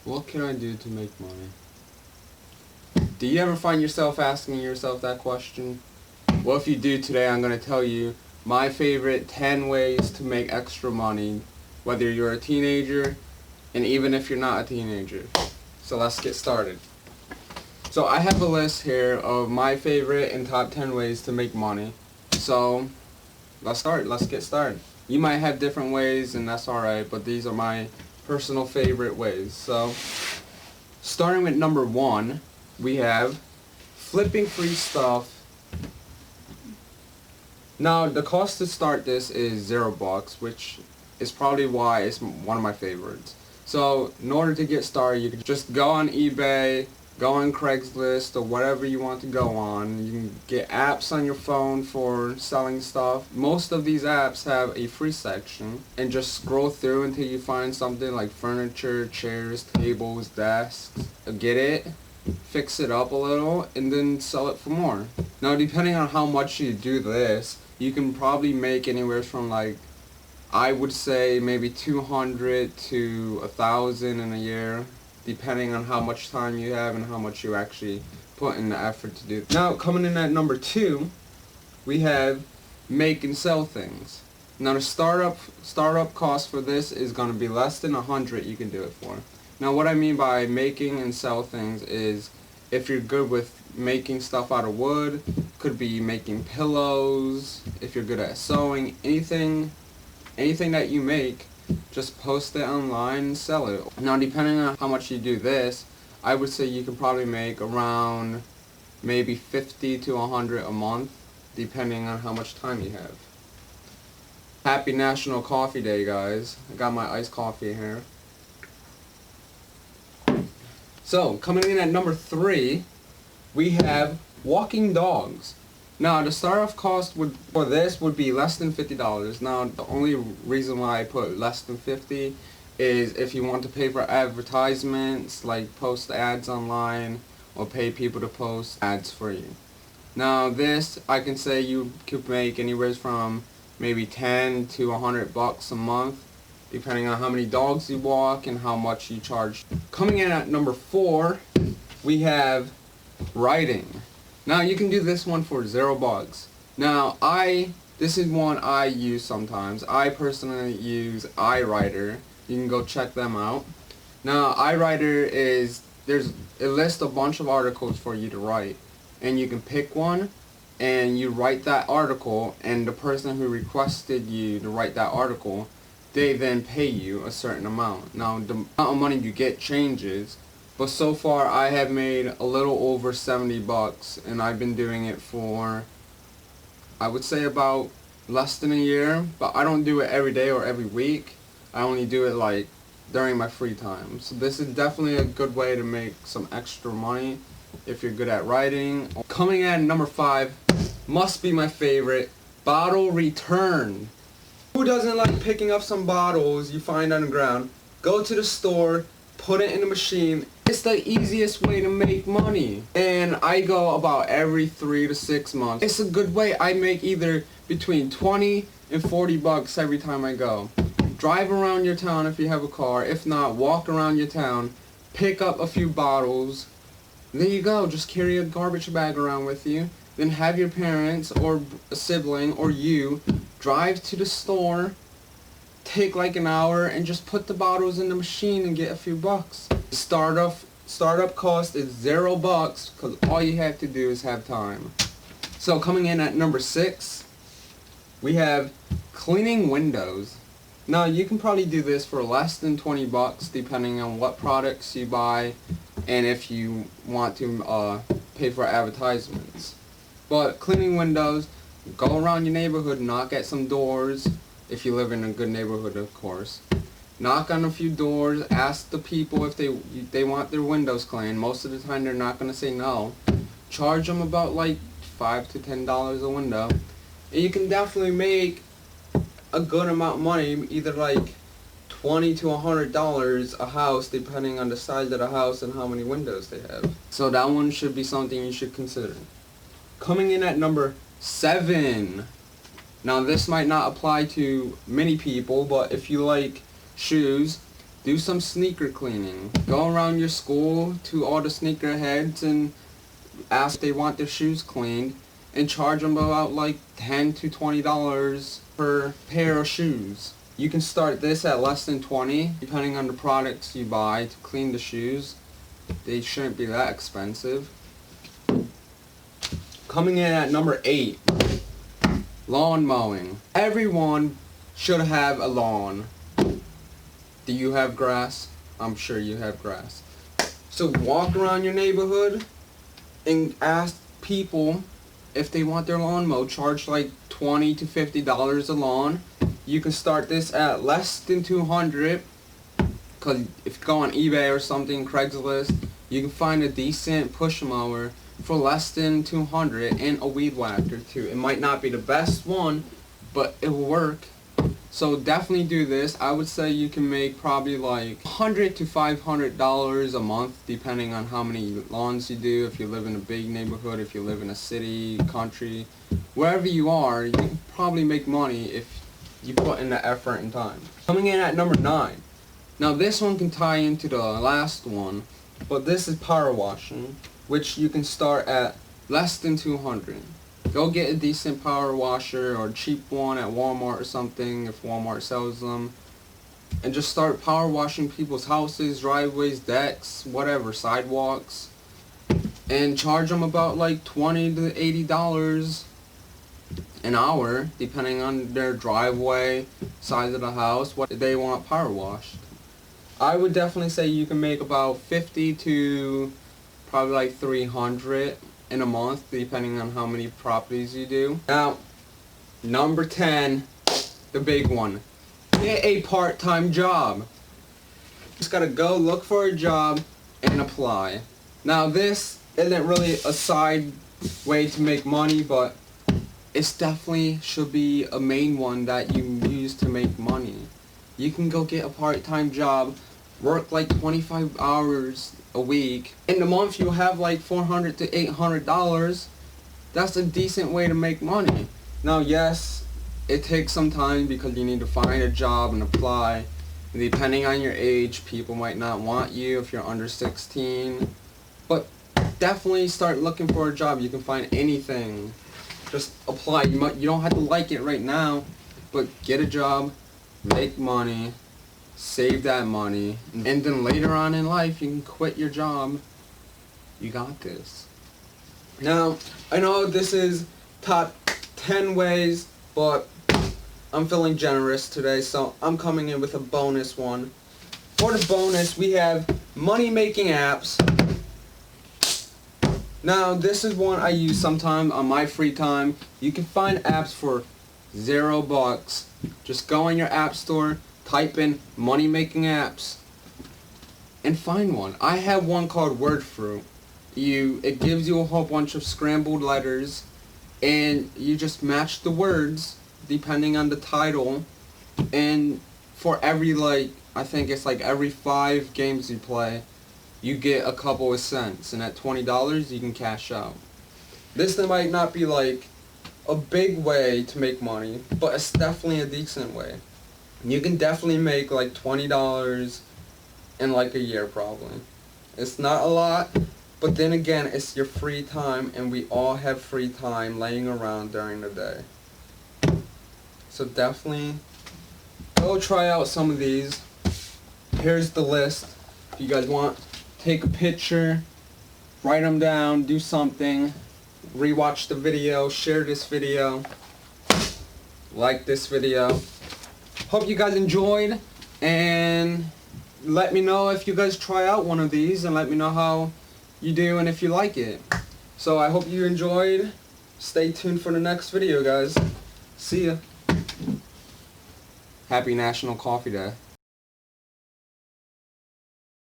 What can I do to make money? Do you ever find yourself asking yourself that question? Well, if you do, today I'm going to tell you my favorite 10 ways to make extra money, whether you're a teenager and even if you're not a teenager. So let's get started. So I have a list here of my favorite and top 10 ways to make money. So let's get started. You might have different ways and that's alright, but these are my personal favorite ways. So starting with number 1, we have flipping free stuff. Now the cost to start this is $0, which is probably why it's one of my favorites. So in order to get started, you can just go on eBay, go on Craigslist, or whatever you want to go on. You can get apps on your phone for selling stuff. Most of these apps have a free section, and just scroll through until you find something like furniture, chairs, tables, desks. Get it, fix it up a little, and then sell it for more. Now depending on how much you do this, you can probably make anywhere from, like, I would say maybe 200 to 1,000 in a year, depending on how much time you have and how much you actually put in the effort to do. Now coming in at number 2, we have make and sell things. Now the startup cost for this is going to be less than 100 you can do it for. Now what I mean by making and sell things is, if you're good with making stuff out of wood, could be making pillows, if you're good at sewing, anything that you make, just post it online and sell it. Now depending on how much you do this, I would say you can probably make around maybe 50 to 100 a month, depending on how much time you have. Happy National Coffee Day, guys. I got my iced coffee here. So coming in at number 3, we have walking dogs. Now the startup cost for this would be less than $50. Now the only reason why I put less than 50 is if you want to pay for advertisements, like post ads online or pay people to post ads for you. Now this, I can say you could make anywhere from maybe 10 to $100 a month, depending on how many dogs you walk and how much you charge. Coming in at number 4, we have writing. Now you can do this one for $0. Now this is one I use sometimes. I personally use iWriter. You can go check them out. Now iWriter it lists a bunch of articles for you to write, and you can pick one and you write that article, and the person who requested you to write that article, they then pay you a certain amount. Now the amount of money you get changes, but so far I have made a little over $70, and I've been doing it for, I would say, about less than a year. But I don't do it every day or every week. I only do it like during my free time. So this is definitely a good way to make some extra money if you're good at writing. Coming at number 5, must be my favorite, bottle return. Who doesn't like picking up some bottles you find on the ground, go to the store, put it in the machine? It's the easiest way to make money. And I go about every 3 to 6 months. It's a good way. I make either between 20 and $40 every time I go. Drive around your town if you have a car. If not, walk around your town, pick up a few bottles. There you go. Just carry a garbage bag around with you. Then have your parents or a sibling or you drive to the store, take like an hour, and just put the bottles in the machine and get a few bucks. Startup cost is $0 because all you have to do is have time. So coming in at number 6, we have cleaning windows. Now you can probably do this for less than $20 depending on what products you buy and if you want to pay for advertisements. But cleaning windows, go around your neighborhood, knock at some doors, if you live in a good neighborhood, of course. Knock on a few doors, ask the people if they want their windows cleaned. Most of the time they're not going to say no. Charge them about like $5 to $10 a window. And you can definitely make a good amount of money, either like $20 to $100 a house, depending on the size of the house and how many windows they have. So that one should be something you should consider. Coming in at number 7. Now this might not apply to many people, but if you like shoes, Do some sneaker cleaning. Go around your school to all the sneaker heads and ask if they want their shoes cleaned and charge them about like $10 to $20 per pair of shoes. You can start this at less than 20 depending on the products you buy to clean the shoes. They shouldn't be that expensive. Coming in at number 8, lawn mowing. Everyone should have a lawn. Do you have grass? I'm sure you have grass. So walk around your neighborhood and ask people if they want their lawn mowed. Charge like $20 to $50 a lawn. You can start this at less than $200, because if you go on eBay or something, Craigslist, you can find a decent push mower for less than $200 and a weed whacker too. It might not be the best one, but it will work. So definitely do this. I would say you can make probably like $100 to $500 a month depending on how many lawns you do. If you live in a big neighborhood, if you live in a city, country, wherever you are, you can probably make money if you put in the effort and time. Coming in at number 9. Now this one can tie into the last one, but this is power washing, which you can start at less than $200. Go get a decent power washer or a cheap one at Walmart or something if Walmart sells them, and just start power washing people's houses, driveways, decks, whatever, sidewalks, and charge them about like $20 to $80 an hour depending on their driveway, size of the house, what they want power washed. I would definitely say you can make about 50 to probably like 300 in a month depending on how many properties you do. Now, number 10, the big one. Get a part-time job. Just gotta go look for a job and apply. Now this isn't really a side way to make money, but it's definitely should be a main one that you use to make money. You can go get a part-time job, work like 25 hours a week. In the month you'll have like $400 to $800. That's a decent way to make money. Now yes, it takes some time because you need to find a job and apply. And depending on your age, people might not want you if you're under 16. But definitely start looking for a job. You can find anything. Just apply. You don't have to like it right now, but get a job, make money, save that money, and then later on in life you can quit your job. You got this. Now, I know this is top 10 ways, but I'm feeling generous today, so I'm coming in with a bonus one. For the bonus, we have money-making apps. Now, this is one I use sometimes on my free time. You can find apps for $0. Just go in your app store, type in money-making apps, and find one. I have one called Wordfruit. It gives you a whole bunch of scrambled letters, and you just match the words depending on the title, and for every I think it's like every 5 games you play, you get a couple of cents, and at $20 you can cash out. This might not be like a big way to make money, but it's definitely a decent way. You can definitely make like $20 in like a year probably. It's not a lot, but then again, it's your free time, and we all have free time laying around during the day. So definitely go try out some of these. Here's the list. If you guys want, take a picture, write them down, do something, rewatch the video, share this video, like this video. Hope you guys enjoyed, and let me know if you guys try out one of these, and let me know how you do and if you like it. So I hope you enjoyed. Stay tuned for the next video, guys. See ya. Happy National Coffee Day.